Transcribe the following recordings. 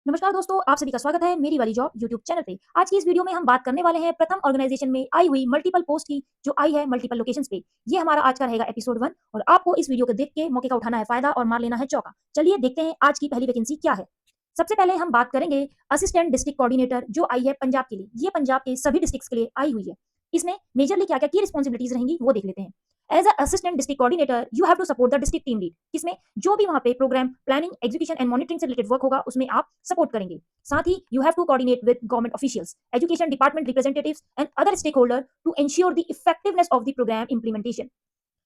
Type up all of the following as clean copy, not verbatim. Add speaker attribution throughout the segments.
Speaker 1: नमस्कार दोस्तों, आप सभी का स्वागत है मेरी वाली जॉब यूट्यूब चैनल पे। आज की इस वीडियो में हम बात करने वाले हैं प्रथम ऑर्गेनाइजेशन में आई हुई मल्टीपल पोस्ट की, जो आई है मल्टीपल लोकेशंस पे। ये हमारा आज का रहेगा एपिसोड 1 और आपको इस वीडियो को देख के मौके का उठाना है फायदा और मार लेना है चौका। चलिए देखते हैं आज की पहली वैकेंसी क्या है। सबसे पहले हम बात करेंगे असिस्टेंट डिस्ट्रिक्ट कोऑर्डिनेटर, जो आई है पंजाब के लिए। ये पंजाब के सभी डिस्ट्रिक्ट्स के लिए आई हुई है। इसमें मेजरली क्या-क्या की रिस्पांसिबिलिटीज रहेंगी वो देख लेते हैं। As a assistant district coordinator you have to support the district team lead. इसमें जो भी वहां पे program planning, execution and monitoring से रिलेटेड वर्क होगा उसमें आप सपोर्ट करेंगे। साथ ही you have to coordinate with government officials, education department representatives and other stakeholder to ensure the effectiveness of the program implementation.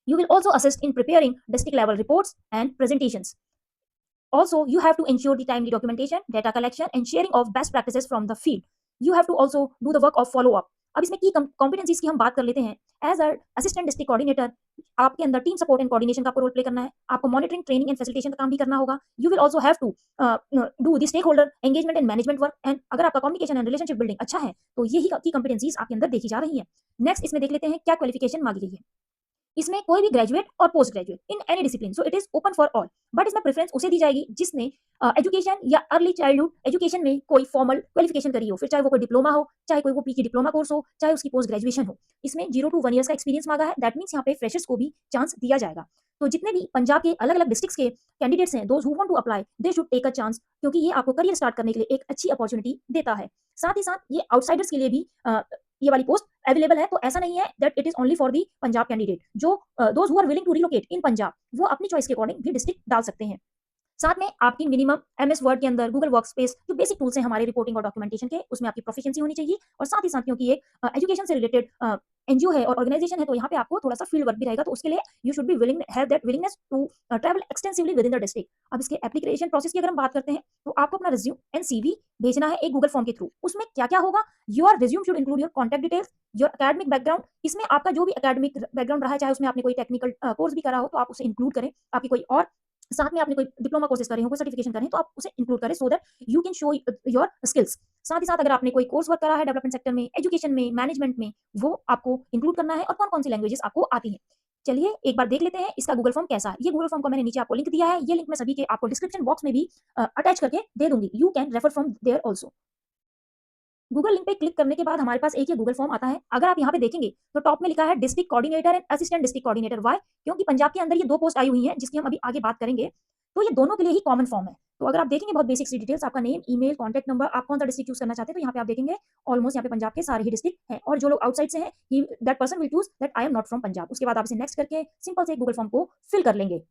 Speaker 1: You will also assist in preparing district level reports and presentations. Also, you have to ensure the timely documentation, data collection and sharing of best practices from the field. You have to also do the work of follow up. अब इसमें की competencies की हम बात कर लेते हैं। As a assistant district coordinator आपके अंदर टीम सपोर्ट एंड कोऑर्डिनेशन का आपको रोल प्ले करना है। आपको मॉनिटरिंग, ट्रेनिंग एंड फैसिलिटेशन का काम भी करना होगा। You will also have to do the stakeholder engagement and management work. And अगर आपका कम्युनिकेशन एंड रिलेशनशिप बिल्डिंग अच्छा है तो यही की कॉम्पिटेंसीज आपके अंदर देखी जा रही है। नेक्स्ट इसमें देख लेते हैं क्या क्वालिफिकेशन मांगी गई है। इसमें कोई भी ग्रेजुएट और post graduate in any discipline, so it is open for all. But इसमें प्रेफरेंस उसे दी जाएगी जिसने एजुकेशन या अर्ली चाइल्डहुड एजुकेशन में कोई फॉर्मल क्वालिफिकेशन करी हो, फिर चाहे वो कोई डिप्लोमा हो, चाहे कोई वो पीजी डिप्लोमा कोर्स हो, चाहे उसकी पोस्ट ग्रेजुएशन हो। इसमें 0 to 1 ईयर्स का एक्सपीरियंस मांगा है। दैट मीन्स यहाँ पे फ्रेशर्स को भी चांस दिया जाएगा। तो जितने भी पंजाब के अलग अलग डिस्ट्रिक्ट्स के कैंडिडेट्स हैं, those who want to apply, they should take a chance, क्योंकि ये आपको करियर स्टार्ट करने के लिए एक अच्छी अपॉर्चुनिटी देता है। साथ ही साथ ये आउटसाइडर्स के लिए भी ये वाली पोस्ट अवेलेबल है। तो ऐसा नहीं है that it is only for the Punjab candidate. जो those who are willing to relocate in Punjab, वो अपनी चॉइस के अकॉर्डिंग भी डिस्ट्रिक्ट डाल सकते हैं। साथ में आपकी मिनिमम एमएस वर्ड के अंदर, गूगल वर्कस्पेस, जो बेसिक टूल्स हैं हमारे रिपोर्टिंग और डॉक्यूमेंटेशन के, उसमें आपकी प्रोफिशिएंसी होनी चाहिए। और साथ ही साथ क्योंकि एक एजुकेशन से रिलेटेड एनजीओ है और ऑर्गेनाइजेशन है, तो यहाँ पे आपको थोड़ा सा फील्ड वर्क भी रहेगा। तो उसके लिए you should be willing, have that willingness to travel extensively within the district. अब इसके एप्लीकेशन प्रोसेस की अगर हम बात करते हैं, तो आपको अपना रिज्यूम एंड सीवी भेजना है एक गूगल फॉर्म के थ्रू। उसमें क्या क्या होगा, your resume should include your contact details, your academic background. इसमें आपका जो भी एकेडमिक बैकग्राउंड रहा है, चाहे उसमें आपने कोई टेक्निकल कोर्स भी करा हो तो आप उसे इंक्लूड करें। आपकी कोई और साथ में आपने कोई डिप्लोमा कोर्सेज करे हो, कोई सर्टिफिकेशन करे हैं, तो आप उसे इंक्लूड करें so that you can show your skills. साथ ही साथ अगर आपने कोई कोर्स वर्क करा है डेवलपमेंट सेक्टर में, एजुकेशन में, मैनेजमेंट में, वो आपको इंक्लूड करना है और कौन-कौन सी लैंग्वेजेस आपको आती हैं। चलिए एक बार देख लेते हैं इसका गूगल फॉर्म कैसा है। ये गूगल फॉर्म को मैंने नीचे आपको लिंक दिया है। ये लिंक मैं सभी के आपको डिस्क्रिप्शन बॉक्स में भी अटैच करके दे दूंगी। You can refer from there also. Google link पे क्लिक करने के बाद हमारे पास एक ये गूगल फॉर्म आता है। अगर आप यहाँ पे देखेंगे तो टॉप में लिखा है district coordinator and assistant district coordinator. Why? क्योंकि पंजाब के अंदर ये 2 पोस्ट आई हुई हैं जिसकी हम अभी आगे बात करेंगे। तो ये दोनों के लिए ही कॉमन फॉर्म है। तो अगर आप देखेंगे बहुत बेसिक सी डिटेल्स, आपका नेम, ईमेल, कॉन्टैक्ट नंबर, आप कौन सा डिस्ट्रिक्ट चूज़ करना चाहते हैं, तो यहाँ पे आप देखेंगे ऑलमोस्ट यहाँ पे पंजाब के सारे ही डिस्ट्रिक्ट हैं। और जो लोग आउटसाइड से हैं, he that person will choose that I am not from Punjab. उसके बाद आप इसे नेक्स्ट करके सिंपल से गूगल फॉर्म को फिल कर लेंगे।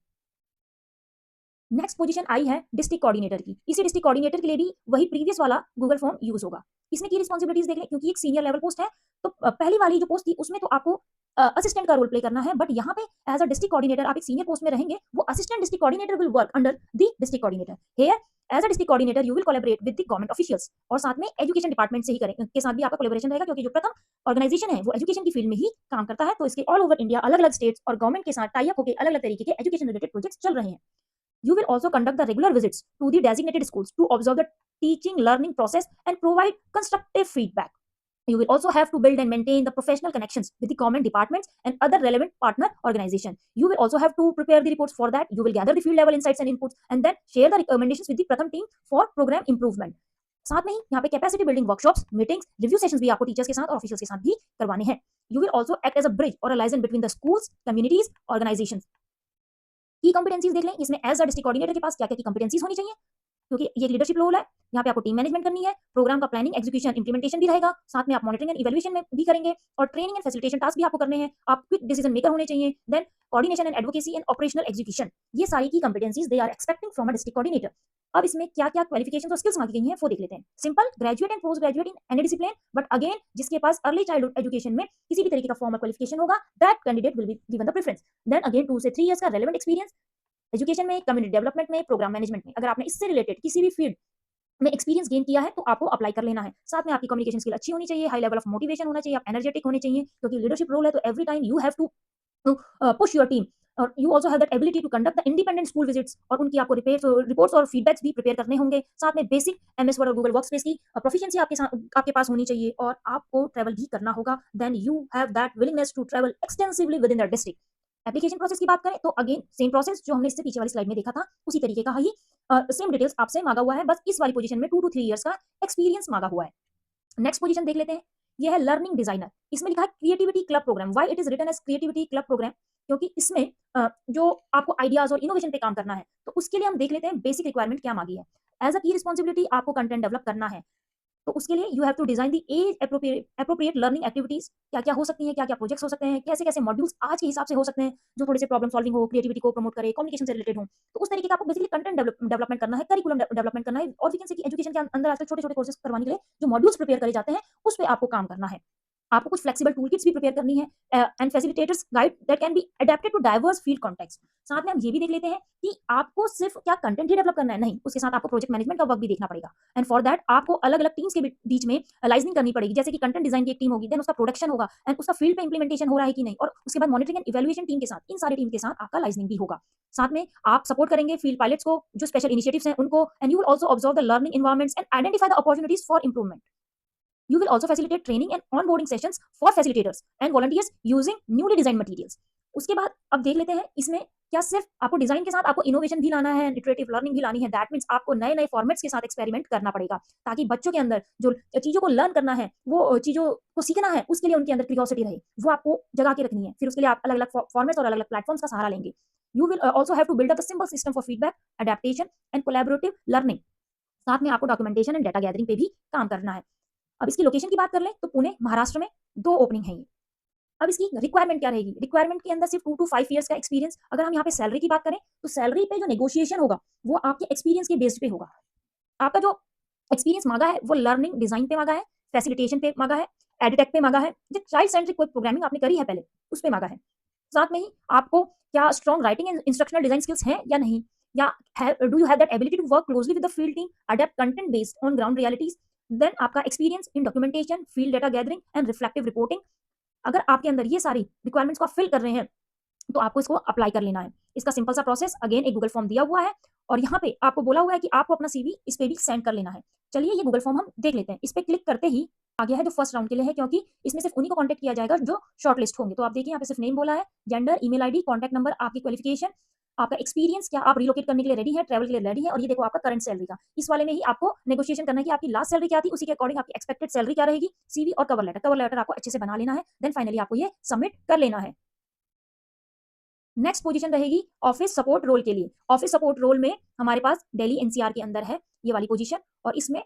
Speaker 1: नेक्स्ट पोजीशन आई है डिस्ट्रिक्ट कोऑर्डिनेटर की। इसी डिस्ट्रिक्ट कोऑर्डिनेटर के लिए भी वही प्रीवियस वाला गूगल फॉर्म यूज होगा। इसमें की रिस्पांसिबिलिटीज देख लें, क्योंकि एक सीनियर लेवल पोस्ट है। तो पहली वाली जो पोस्ट थी उसमें तो आपको असिस्टेंट का रोल प्ले करना है, बट यहाँ पे एज अ डिस्ट्रिक्ट कोऑर्डिनेटर आप एक सीनियर पोस्ट में रहेंगे। वो assistant district coordinator will work under the district coordinator. Here as a district coordinator you will collaborate with the government officials, और साथ में एजुकेशन डिपार्टमेंट से ही करें के साथ भी आपका कोलैबोरेशन रहेगा, क्योंकि जो प्रथम ऑर्गेनाइजेशन है वो एजुकेशन की फील्ड में ही काम करता है। तो इसके ऑल ओवर इंडिया अलग अलग स्टेट्स और गवर्नमेंट के साथ टाई अप होकर अलग अलग तरीके के एजुकेशन रिलेटेड प्रोजेक्ट्स चल रहे हैं। You will also conduct the regular visits to the designated schools to observe the teaching learning process and provide constructive feedback. You will also have to build and maintain the professional connections with the government departments and other relevant partner organizations. You will also have to prepare the reports. For that, you will gather the field level insights and inputs and then share the recommendations with the Pratham team for program improvement. साथ में ही यहाँ पे capacity building workshops, meetings, review sessions भी आपको teachers के साथ और officials के साथ भी करवाने हैं। You will also act as a bridge और a liaison between the schools, communities, organisations. की कॉम्पिटेंसीज देख लें, इसमें एज अ डिस्ट्रिक्ट कोऑर्डिनेटर के पास क्या क्या की कॉम्पिटेंसीज होनी चाहिए, क्योंकि ये लीडरशिप रोल है। यहाँ पे आपको टीम मैनेजमेंट करनी है, प्रोग्राम का प्लानिंग, एग्जीक्यूशन, इंप्लीमेंटेशन भी रहेगा। साथ में आप मॉनिटरिंग एंड इवैल्यूएशन में भी करेंगे और ट्रेनिंग एंड फैसिलिटेशन टास्क भी आपको करने हैं। आप क्विक डिसीजन मेकर होने चाहिए। Then coordination and advocacy and operational execution, ये सारी की competencies they are expecting from a district coordinator. अब इसमें क्या क्या क्वालिफिकेशन और स्किल्स मांगी गई हैं वो देख लेते हैं। Simple graduate and post graduate in any discipline, but again जिसके पास अर्ली चाइल्डहुड एजुकेशन में किसी भी तरीके का फॉर्मल क्वालिफिकेशन होगा, that candidate will be given the preference. Then again 2 से 3 इयर्स का रेलेवेंट एक्सपीरियंस एजुकेशन में, कम्युनिटी डेवलपमेंट में, प्रोग्राम मैनेजमेंट में। अगर आपने इससे रिलेटेड किसी भी फील्ड में एक्सपीरियंस गेन किया है तो आपको अप्लाई कर लेना है। साथ में आपकी कम्युनिकेशन स्किल अच्छी होनी चाहिए, हाई लेवल ऑफ मोटिवेशन होना चाहिए, आप एनर्जेटिक होने चाहिए, क्योंकि लीडरशिप रोल है। तो every time you have to push your team, और you also have that ability to conduct the independent school visits, और उनकी आपको रिपोर्ट्स और फीडबैक्स भी प्रिपेयर करने होंगे। साथ में बेसिक एमएस वर्ड और गूगल वर्कस्पेस की प्रोफिशिएंसी आपके पास होनी चाहिए, और आपको ट्रैवल भी करना होगा। Then you have that willingness to travel extensively within the district. Application process की बात करें तो अगेन सेम प्रोसेस जो हमने इससे पीछे वाली स्लाइड में देखा था, उसी तरीके का ही सेम डिटेल्स आपसे मांगा हुआ है, बस इस वाली पोजीशन में 2 टू 3 इयर्स का एक्सपीरियंस मांगा हुआ है। नेक्स्ट पोजीशन देख लेते हैं, ये है लर्निंग डिजाइनर। इसमें लिखा है creativity club program. Why it is written as creativity club program? क्योंकि इसमें जो आपको आइडियाज और इनोवेशन पे काम करना है, तो उसके लिए हम देख लेते हैं बेसिक रिक्वायरमेंट क्या मांगी है। एज अ की रिस्पॉन्सिबिलिटी आपको कंटेंट डेवलप करना है, तो उसके लिए you have to design the as appropriate learning activities. क्या क्या हो सकती हैं, क्या क्या प्रोजेक्ट्स हो सकते हैं, कैसे कैसे मॉड्यूल्स आज के हिसाब से हो सकते हैं जो थोड़े से प्रॉब्लम सॉल्विंग हो, क्रिएटिविटी को प्रमोट करे, कम्युनिकेशन से रिलेटेड हो। तो उस तरीके का आपको बेसिकली कंटेंट डेवलपमेंट करना है, करिकुलम डेवलपमेंट करना है, और वी कैन से कि एजुकेशन के अंदर आजकल छोटे छोटे कोर्सेज करवाने के लिए जो मॉड्यूल्स प्रिपेयर करे जाते हैं, उस पर आपको काम करना है। आपको कुछ फ्लेक्सिबल टूलकिट्स भी प्रिपेयर करनी है and facilitators guide that can be adapted to diverse field context. साथ में हम ये भी देख लेते हैं कि आपको सिर्फ क्या कंटेंट ही डेवलप करना है, नहीं, उसके साथ आपको प्रोजेक्ट मैनेजमेंट का वर्क भी देखना पड़ेगा। एंड फॉर दैट आपको अलग अलग टीम्स के बीच में लाइजनिंग करनी पड़ेगी। जैसे कि कंटेंट डिजाइन की एक टीम होगी, देन उसका प्रोडक्शन होगा, एंड उसका फील्ड पे इंप्लीमेंटेशन हो रहा है कि नहीं, और उसके बाद मॉनिटरिंग एंड इवैल्यूएशन टीम के साथ, इन सारी टीम के साथ आपका लाइजनिंग भी होगा। साथ में आप सपोर्ट करेंगे फील्ड पायलट्स को, जो स्पेशल इनिशिएटिव्स हैं उनको, and you will also observe the learning environments and identify the opportunities for improvement. You will also facilitate training and onboarding sessions for facilitators and volunteers using newly designed materials. उसके बाद अब देख लेते हैं इसमें क्या सिर्फ आपको डिजाइन के साथ आपको इनोवेशन भी लाना है, इटरेटिव लर्निंग भी लानी है। दैट मींस आपको नए नए फॉर्मेट्स के साथ एक्सपेरिमेंट करना पड़ेगा, ताकि बच्चों के अंदर जो चीजों को लर्न करना है, वो चीजों को सीखना है, उसके लिए उनके अंदर क्यूरियोसिटी रहे, वो आपको जगा के रखनी है। फिर उसके लिए आप अलग अलग फॉर्मेट्स और अलग अलग प्लेटफॉर्म्स का सहारा लेंगे। You will also have to build up a simple system for feedback, adaptation and collaborative learning. साथ में आपको डॉक्यूमेंटेशन एंड डेटा गैदरिंग पे भी काम करना है। अब इसकी लोकेशन की बात कर लें तो पुणे महाराष्ट्र में 2 ओपनिंग है ये। अब इसकी रिक्वायरमेंट क्या रहेगी? रिक्वायरमेंट के अंदर सिर्फ 2 टू 5 इयर्स का एक्सपीरियंस। अगर हम यहाँ पे सैलरी की बात करें तो सैलरी पे जो नेगोशिएशन होगा वो आपके एक्सपीरियंस के बेस्ड पे होगा। आपका जो एक्सपीरियंस मांगा है वो लर्निंग डिजाइन पे मांगा है, फैसिलिटेशन पे मांगा है, एडिटेक पे मांगा है, जो चाइल्ड सेंट्रिक कोई प्रोग्रामिंग आपने करी है पहले उस पे मांगा है। साथ में ही आपको क्या strong writing and instructional design skills हैं या नहीं, या do you have that ability to work closely with the field team, adapt content based on ground realities. Then आपका experience in documentation, field data gathering and reflective reporting. अगर आपके अंदर ये सारी रिक्वायरमेंट्स को फिल कर रहे हैं तो आपको इसको अप्लाई कर लेना है। इसका सिंपल सा प्रोसेस, अगेन एक गूगल फॉर्म दिया हुआ है और यहाँ पे आपको बोला हुआ है कि आपको अपना सीवी इस पे भी सेंड कर लेना है। चलिए ये गूगल फॉर्म हम देख लेते हैं। इस पे क्लिक करते ही आ गया है जो फर्स्ट राउंड के लिए है, क्योंकि इसमें सिर्फ उन्हीं को कांटेक्ट किया जाएगा जो शॉर्टलिस्ट होंगे। तो आप देखिए यहाँ पे सिर्फ नेम बोला है, gender, email ID, contact number, आपकी क्वालिफिकेशन, आपका एक्सपीरियंस, क्या आप रिलोकेट करने के लिए रेडी है, ट्रैवल के लिए रेडी है, और ये देखो आपका करंट सैलरी का। इस वाले में ही आपको नेगोशिएशन करना है कि आपकी लास्ट सैलरी क्या थी, उसी के अकॉर्डिंग आपकी एक्सपेक्टेड सैलरी क्या रहेगी। सीवी और कवर लेटर आपको अच्छे से बना लेना है, देन फाइनली आपको ये सबमिट कर लेना है। नेक्स्ट पोजीशन रहेगी ऑफिस सपोर्ट रोल के लिए। ऑफिस सपोर्ट रोल में हमारे पास दिल्ली एनसीआर के अंदर है ये वाली पोजीशन, और इसमें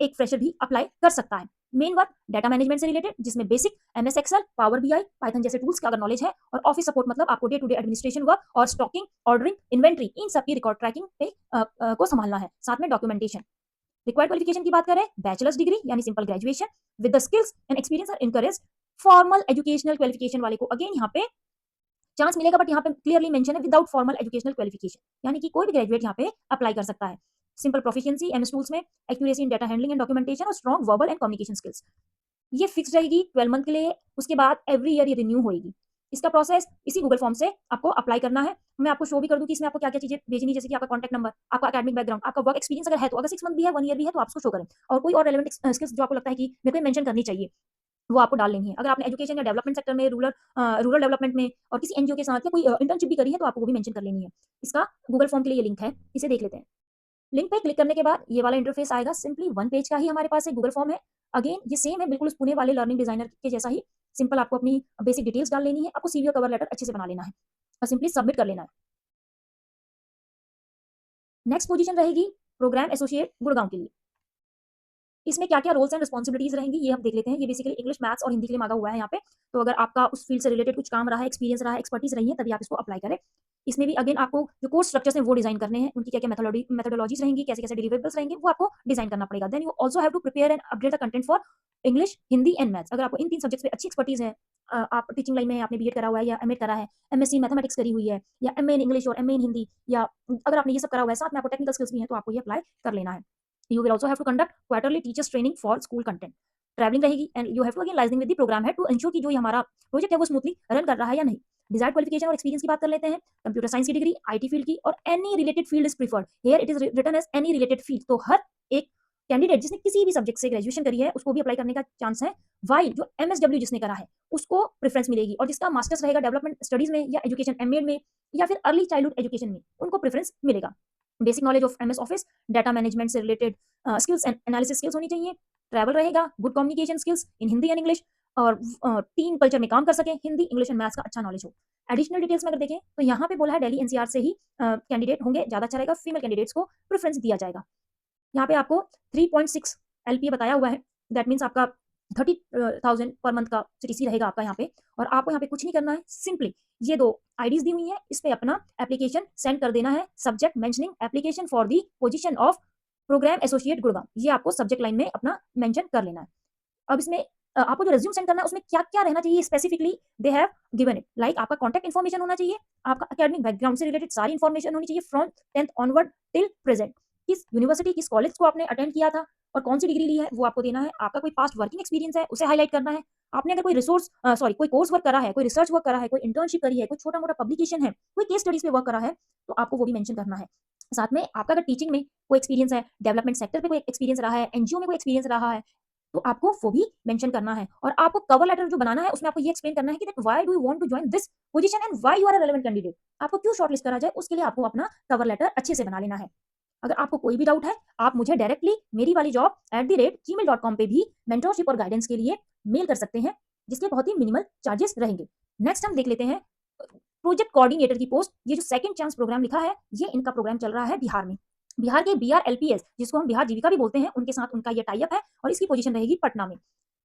Speaker 1: एक फ्रेशर भी अप्लाई कर सकता है। मेन वर्क डाटा मैनेजमेंट से रिलेटेड, जिसमें basic MS Excel, power BI, Python जैसे टूल्स का अगर नॉलेज है, और ऑफिस सपोर्ट मतलब आपको day to day administration work और स्टॉकिंग, ऑर्डरिंग, इन्वेंट्री, इन सब की रिकॉर्ड ट्रैकिंग पे को संभालना है। साथ में डॉक्यूमेंटेशन। रिक्वायर्ड क्वालिफिकेशन की बात करें, बैचलर्स डिग्री यानी simple graduation with the skills and experience are encourage. Formal educational qualification वाले को अगेन यहाँ पे चांस मिलेगा, बट यहाँ पे क्लियरली मेंशन है विदाउट फॉर्मल एजुकेशनल क्वालिफिकेशन, यानी कि कोई भी ग्रेजुएट यहाँ पे अप्लाई कर सकता है। सिंपल प्रोफिशिएंसी एमएस टूल्स में, accuracy in data handling and documentation, और strong verbal and communication skills. ये फिक्स रहेगी 12 मंथ के लिए। उसके बाद एवरी ईयर ये रिन्यू होगी। इसका प्रोसेस इसी गूगल फॉर्म से आपको अप्लाई करना है। मैं आपको शो भी कर दूं कि इसमें आपको क्या क्या चीजें भेजनी है, जैसे कि आपका कॉन्टैक्ट नंबर, आपका एकेडमिक बैकग्राउंड, आपका वर्क एक्सपीरियंस अगर है तो, अगर 6 मंथ भी है, 1 ईयर भी है तो आप उसको शो करें, और कोई और रेलेवेंट स्किल्स जो आपको लगता है कि मेरे को मेंशन करनी चाहिए वो आपको डाल लेनी है। अगर आपने एजुकेशन या डेवलपमेंट सेक्टर में, रूरल डेवलपमेंट में और किसी एनजीओ के साथ या कोई इंटर्नशिप भी करी है तो आपको वो भी मेंशन कर लेनी है। इसका गूगल फॉर्म के लिए ये लिंक है, इसे देख लेते हैं। लिंक पे क्लिक करने के बाद ये वाला इंटरफेस आएगा। सिंपली 1 पेज का ही हमारे पास एक गूगल फॉर्म है। अगेन ये सेम है बिल्कुल उस पुणे वाले लर्निंग डिजाइनर के जैसा ही। सिंपल आपको अपनी बेसिक डिटेल्स डाल लेनी है, आपको सीवी और कवर लेटर अच्छे से बना लेना है और सिंपली सबमिट कर लेना है। नेक्स्ट पोजीशन रहेगी प्रोग्राम एसोसिएट गुड़गांव के लिए। इसमें क्या-क्या रोल्स एंड रिस्पांसिबिलिटीज रहेंगी ये हम देख लेते हैं। ये बेसिकली इंग्लिश, मैथ्स और हिंदी के लिए मांगा हुआ है यहाँ पे। तो अगर आपका उस फील्ड से रिलेटेड कुछ काम रहा है, एक्सपीरियंस रहा है, एक्सपर्टीज रही है, तभी आप इसको अप्लाई करें। इसमें भी अगेन आपको जो कोर्स स्ट्रक्चर्स हैं वो डिजाइन करने हैं, उनकी क्या-क्या मेथोडोलॉजीज रहेंगी, कैसे-कैसे डिलीवरेबल्स रहेंगे, वो आपको डिजाइन करना पड़ेगा। Then you also have to prepare and update the content for English, Hindi and maths. अगर आपको इन 3 सब्जेक्ट्स पे अच्छी एक्सपर्टीज है, आप टीचिंग लाइन में हैं, आपने बीएड करा हुआ है या एमएड करा है, एमएससी मैथमेटिक्स करी हुई है, या एमए इन इंग्लिश और एमए इन हिंदी, या अगर आपने ये सब करा हुआ है, साथ में आपको टेक्निकल स्किल्स भी हैं, तो आपको ये अप्लाई कर लेना है। You will also have to conduct quarterly teachers training for school content. Travelling रहेगी and you have to again liaisoning with the program है टू इंश्योर कि जो ये हमारा प्रोजेक्ट है वो स्मूथली रन कर रहा है या नहीं। डिजायर्ड क्वालिफिकेशन और एक्सपीरियंस की बात कर लेते हैं। कंप्यूटर साइंस की डिग्री, आईटी फील्ड की, और any related field is preferred. Here it is written as any related field. तो हर एक कैंडिडेट जिसने किसी भी सब्जेक्ट से ग्रेजुएशन करी है उसको भी अप्लाई करने का चांस है, वाइल जो एमएसडब्ल्यू जिसने करा है उसको प्रेफरेंस मिलेगी, और जिसका मास्टर्स रहेगा डेवलपमेंट स्टडीज में या एजुकेशन एमएड में या फिर अर्ली चाइल्डहुड एजुकेशन में उनको प्रेफरेंस मिलेगा। Basic knowledge of MS office, data management से related skills and analysis skills होनी चाहिए। ट्रैवल रहेगा, good communication skills in Hindi and English, और टीम कल्चर में काम कर सके, हिंदी इंग्लिश एंड मैथ्स का अच्छा नॉलेज हो। एडिशनल डिटेल्स में अगर देखें तो यहाँ पे बोला है दिल्ली एनसीआर से ही कैंडिडेट होंगे, ज्यादा अच्छा रहेगा, फीमेल कैंडिडेट्स को प्रेफरेंस दिया जाएगा। यहाँ पे आपको 3.6 एलपीए बताया हुआ है, दैट मीन्स आपका 30,000 पर मंथ का सीटीसी रहेगा आपका यहाँ पे। और आपको यहाँ पे कुछ नहीं करना है, सिंपली ये 2 आईडीज दी हुई है, इस पे अपना एप्लीकेशन सेंड कर देना है, subject mentioning application for the position of program associate Gurgaon, ये आपको सब्जेक्ट लाइन में अपना मेंशन कर लेना है। अब इसमें आपको जो रिज्यूम सेंड करना है उसमें क्या क्या रहना चाहिए specifically they have given it, like आपका कॉन्टैक्ट इन्फॉर्मेशन होना चाहिए, आपका एकेडमिक बैकग्राउंड से रिलेटेड सारी इन्फॉर्मेशन होनी चाहिए from 10th onward till present, किस यूनिवर्सिटी किस कॉलेज को आपने अटेंड किया था और कौन सी डिग्री ली है वो आपको देना है, आपका कोई पास्ट वर्किंग एक्सपीरियंस है उसे हाईलाइट करना है, आपने अगर कोई कोई कोर्स वर्क करा है, कोई रिसर्च वर्क करा है, कोई इंटर्नशिप करी है, कोई छोटा मोटा पब्लिकेशन है, कोई केस स्टडीज पे वर्क करा है तो आपको वो भी मेंशन करना है। साथ में आपका अगर टीचिंग में कोई एक्सपीरियंस है, डेवलपमेंट सेक्टर पे कोई एक्सपीरियंस रहा है, एनजीओ में कोई एक्सपीरियंस रहा है तो आपको वो भी मेंशन करना है। और आपको कवर लेटर जो बनाना है उसमें आपको ये एक्सप्लेन करना है कि that why do you want to join this position and why you are a relevant candidate, आपको क्यों शॉर्टलिस्ट करा जाए उसके लिए आपको अपना कवर लेटर अच्छे से बना लेना है। अगर आपको कोई भी डाउट है आप मुझे डायरेक्टली मेरी वाली जॉब @gmail.com पे भी मेंटरशिप और गाइडेंस के लिए मेल कर सकते हैं, जिसके बहुत ही मिनिमल चार्जेस रहेंगे। नेक्स्ट हम देख लेते हैं प्रोजेक्ट कोऑर्डिनेटर की पोस्ट। ये जो सेकंड चांस प्रोग्राम लिखा है ये इनका प्रोग्राम चल रहा है बिहार में, बिहार के BRLPS जिसको हम बिहार जीविका भी बोलते हैं उनके साथ उनका ये टाई अप है और इसकी पोजीशन रहेगी पटना में।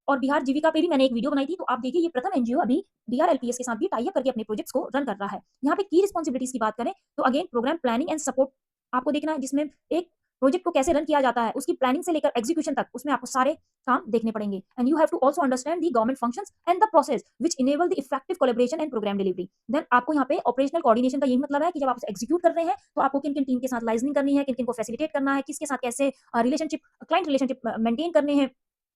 Speaker 1: और बिहार जीविका पे भी मैंने एक वीडियो बनाई थी, तो आप देखिए ये प्रथम एनजीओ अभी BRLPS के साथ भी टाई अप करके अपने प्रोजेक्ट्स को रन कर रहा है। यहाँ पे की रिस्पॉन्सिबिलिटीज की बात करें तो again program planning and support आपको देखना है, जिसमें एक प्रोजेक्ट को कैसे रन किया जाता है उसकी प्लानिंग से लेकर एग्जीक्यूशन तक उसमें आपको सारे काम देखने पड़ेंगे। And you have to also understand the government functions and the process which enable the effective collaboration and program delivery. Then आपको यहाँ पे ऑपरेशनल कोऑर्डिनेशन का यही मतलब है कि जब आप उसे एग्जीक्यूट कर रहे हैं तो आपको किन किन टीम के साथ लाइजनिंग करनी है, किन किन को फैसिलिटेट करना है, किसके साथ कैसे रिलेशनशिप क्लाइंट रिलेशनशिप मेंटेन करने हैं,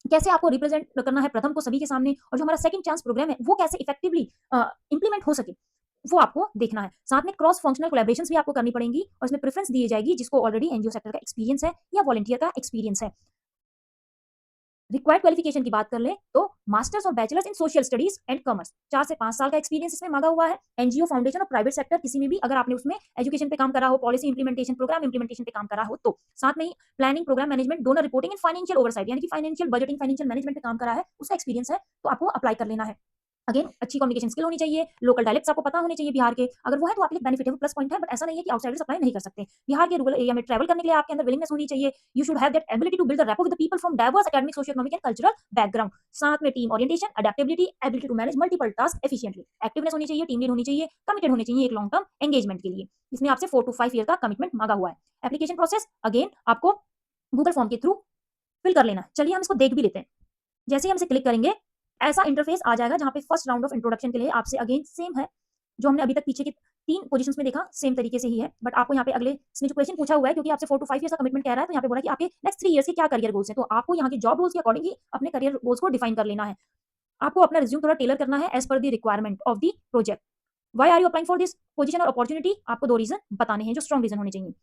Speaker 1: कैसे आपको रिप्रेजेंट करना है प्रथम को सभी के सामने, और जो हमारा सेकंड चांस प्रोग्राम है वो कैसे इफेक्टिवली इंप्लीमेंट हो सके वो आपको देखना है। साथ में क्रॉस फंक्शनल कोलैबोरेशंस भी आपको करनी पड़ेंगी और इसमें प्रेफरेंस दी जाएगी जिसको ऑलरेडी एनजीओ सेक्टर का एक्सपीरियंस है या वॉलंटियर का एक्सपीरियंस है। रिक्वायर्ड क्वालिफिकेशन की बात कर ले तो मास्टर्स और bachelors in social studies and commerce, 4 से 5 साल का एक्सपीरियंस इसमें मांगा हुआ है। एनजीओ फाउंडेशन और प्राइवेट सेक्टर किसी में भी अगर आपने उसमें एजुकेशन पे काम करा हो, पॉलिसी इंप्लीमेंटेशन प्रोग्राम इंप्लीमेंटेशन पे काम करा हो तो, साथ में ही planning program management donor reporting and financial oversight यानी कि फाइनेंशियल बजटिंग फाइनेंशियल मैनेजमेंट पे काम करा है उसका एक्सपीरियंस है तो आपको अप्लाई कर लेना है। अगेन अच्छी कम्युनिकेशन स्किल होनी चाहिए, लोकल डायलेक्ट्स आपको पता होने चाहिए बिहार के, अगर वो है तो आपके लिए बेनिफिट है, वो प्लस पॉइंट है, बट ऐसा नहीं है कि आउटसाइडर्स अप्लाई नहीं कर सकते। बिहार के रूरल एरिया में ट्रैवल करने के लिए आपके अंदर विलिंगनेस होनी चाहिए, you should have that ability to build the rapport with the people from diverse academic socio economic and cultural background. साथ में team orientation, adaptability, ability to manage multiple task efficiently, activeness होनी चाहिए, team lead होनी चाहिए, committed होने चाहिए एक long term engagement के लिए। इसमें आपसे 4 to 5 ईयर का कमिटमेंट मांगा हुआ है। एप्लीकेशन प्रोसेस अगेन आपको गूगल फॉर्म के थ्रू फिल कर लेना है। चलिए हम इसको देख भी लेते हैं। जैसे ही हम इसे क्लिक करेंगे ऐसा इंटरफेस आ जाएगा जहां पे फर्स्ट राउंड ऑफ इंट्रोडक्शन के लिए आपसे अगेन सेम है जो हमने अभी तक पीछे के 3 पोजीशंस में देखा, सेम तरीके से ही है, बट आपको यहाँ पे अगले इसमें जो क्वेश्चन पूछा हुआ है क्योंकि आपसे 4 to 5 ईयर्स का कमिटमेंट कह रहा है तो यहाँ पे बोला कि आपके नेक्स्ट 3 ईयर्स के क्या करियर गोल्स हैं, तो आपको यहाँ के जॉब रोल्स के अकॉर्डिंग ही अपने करियर गोल्स को डिफाइन कर लेना है। आपको अपना रिज्यूम थोड़ा टेलर करना है as per the requirement of the project. Why are you applying for this position और अपॉर्चुनिटी, आपको 2 रीजन बताने हैं जो स्ट्रॉन्ग रीजन होने चाहिए।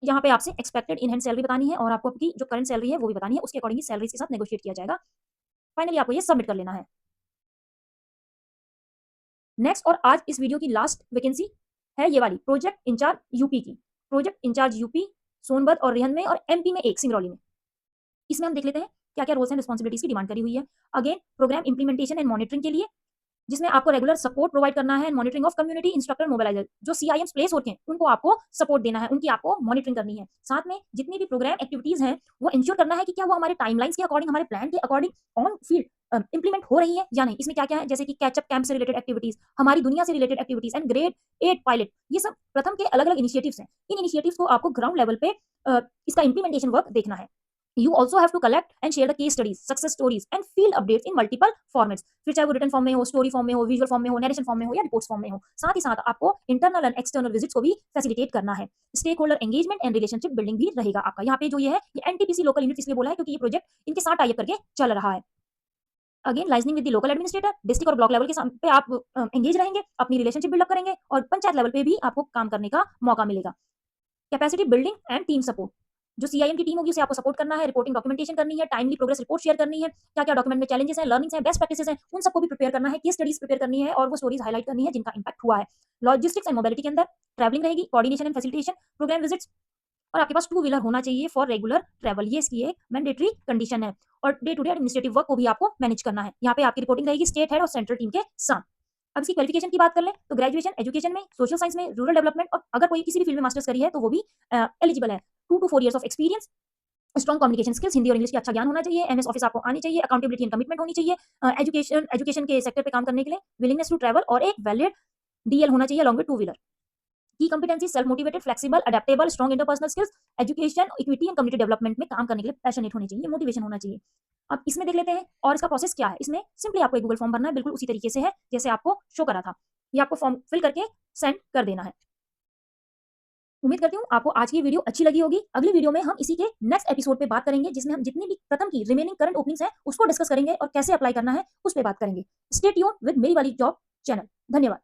Speaker 1: यहाँ पे आपसे एक्सपेक्टेड इन हैंड सैलरी बतानी है और आपको आपकी जो करंट सैलरी है वो भी बतानी है, उसके अकॉर्डिंग सैलरी के साथ नेगोशिएट किया जाएगा। फाइनली आपको ये सबमिट कर लेना है। नेक्स्ट और आज इस वीडियो की लास्ट वैकेंसी है ये वाली प्रोजेक्ट इंचार्ज यूपी की, प्रोजेक्ट इंचार्ज यूपी सोनभद्र और रेहन में और एमपी में एक सिंगरौली में। इसमें हम देख लेते हैं क्या क्या रोल्स एंड रिस्पॉन्सिबिलिटीज की डिमांड करी हुई है। Again program implementation and monitoring के लिए जिसमें आपको रेगुलर सपोर्ट प्रोवाइड करना है, monitoring of community instructor mobilizer जो सीआईएम्स प्लेस होते हैं उनको आपको सपोर्ट देना है, उनकी आपको मॉनिटरिंग करनी है। साथ में जितनी भी प्रोग्राम एक्टिविटीज हैं वो इंश्योर करना है कि क्या वो हमारे टाइमलाइंस के अकॉर्डिंग हमारे प्लान के अकॉर्डिंग ऑन फील्ड इंप्लीमेंट हो रही है या नहीं। इसमें क्या क्या है जैसे कि कैचअप कैंप से रिलेटेड एक्टिविटीज, हमारी दुनिया से related activities and grade 8 pilot, ये सब प्रथम के अलग अलग इनिशिएटिव्स हैं। इन इनिशिएटिव्स को आपको ग्राउंड लेवल पे इसका इंप्लीमेंटेशन वर्क देखना है। You also have to collect and share the case studies, success stories and field updates in multiple formats, फिर चाहे वो रिटन फॉर्म में हो, स्टोरी फॉर्म में हो, विजुअल फॉर्म में हो, नरेशन फॉर्म में हो या रिपोर्ट्स फॉर्म में हो। साथ ही साथ आपको इंटरनल एंड एक्सटर्नल विजिट्स को भी फैसिलिटेट करना है। Stakeholder engagement and relationship building भी रहेगा आपका। यहाँ पे जो ये है ये एनटीपीसी लोकल यूनिट इसलिए बोला है क्योंकि ये प्रोजेक्ट इनके साथ टाई अप करके चल रहा है। Again liaisoning with the local administrator, district और ब्लॉक लेवल के पे आप एंगेज रहेंगे, अपनी रिलेशनशिप बिल्डअप करेंगे और पंचायत लेवल पे भी आपको काम करने का मौका मिलेगा। Capacity building and team support, जो सीआईएम की टीम होगी उसे आपको सपोर्ट करना है, रिपोर्टिंग डॉक्यूमेंटेशन करनी है, टाइमली प्रोग्रेस रिपोर्ट शेयर करनी है, क्या-क्या डॉक्यूमेंट में चैलेंजेस हैं, लर्निंग्स हैं, बेस्ट प्रैक्टिसेस हैं, उन सबको भी प्रिपेयर करना है, केस स्टडीज प्रिपेयर करनी है और वो स्टोरीज हाइलाइट करनी है जिनका इंपैक्ट हुआ है। लॉजिस्टिक्स एंड मोबिलिटी के अंदर ट्रैवलिंग रहेगी, coordination and facilitation, program visits और आपके पास टू व्हीलर होना चाहिए फॉर रेगुलर ट्रैवल, ये इसकी एक मैंडेटरी कंडीशन है। और day to day administrative work को भी आपको मैनेज करना है। यहाँ पे आपकी रिपोर्टिंग रहेगी स्टेट हेड और सेंट्रल टीम के साथ। अब इसकी क्वालिफिकेशन की बात कर लें तो ग्रेजुएशन एजुकेशन में, सोशल साइंस में, रूरल डेवलपमेंट और अगर कोई किसी भी फील्ड में मास्टर्स करी है तो वो भी एलिजिबल है। 2 to 4 years of experience, strong communication skills, Hindi और इंग्लिश का अच्छा ज्ञान होना चाहिए, एमएस ऑफिस आपको आनी चाहिए, अकाउंटेबिलिटी एंड कमिटमेंट होनी चाहिए, एजुकेशन के सेक्टर पे काम करने के लिए विलिंगनेस टू ट्रैवल और एक वैलिड डीएल होना चाहिए अलॉन्ग विद टू व्हीलर। की competency self motivated, flexible, adaptable, strong interpersonal skills, education, equity and community development में काम करने के लिए पैशनेट होने चाहिए, मोटिवेशन होना चाहिए। अब इसमें देख लेते हैं और इसका प्रोसेस क्या है। इसमें सिंपली आपको एक गूगल फॉर्म भरना है, बिल्कुल उसी तरीके से है जैसे आपको शो करा था। ये आपको फॉर्म फिल करके सेंड कर देना है। उम्मीद करती हूँ आपको आज की वीडियो अच्छी लगी होगी। अगली वीडियो में हम इसी के नेक्स्ट एपिसोड पे बात करेंगे जिसमें हम जितनी भी प्रथम की रिमेनिंग करंट ओपनिंग्स हैं उसको डिस्कस करेंगे और कैसे अप्लाई करना है उस पे बात करेंगे। स्टे ट्यून्ड विद मेरी वाली जॉब चैनल। धन्यवाद।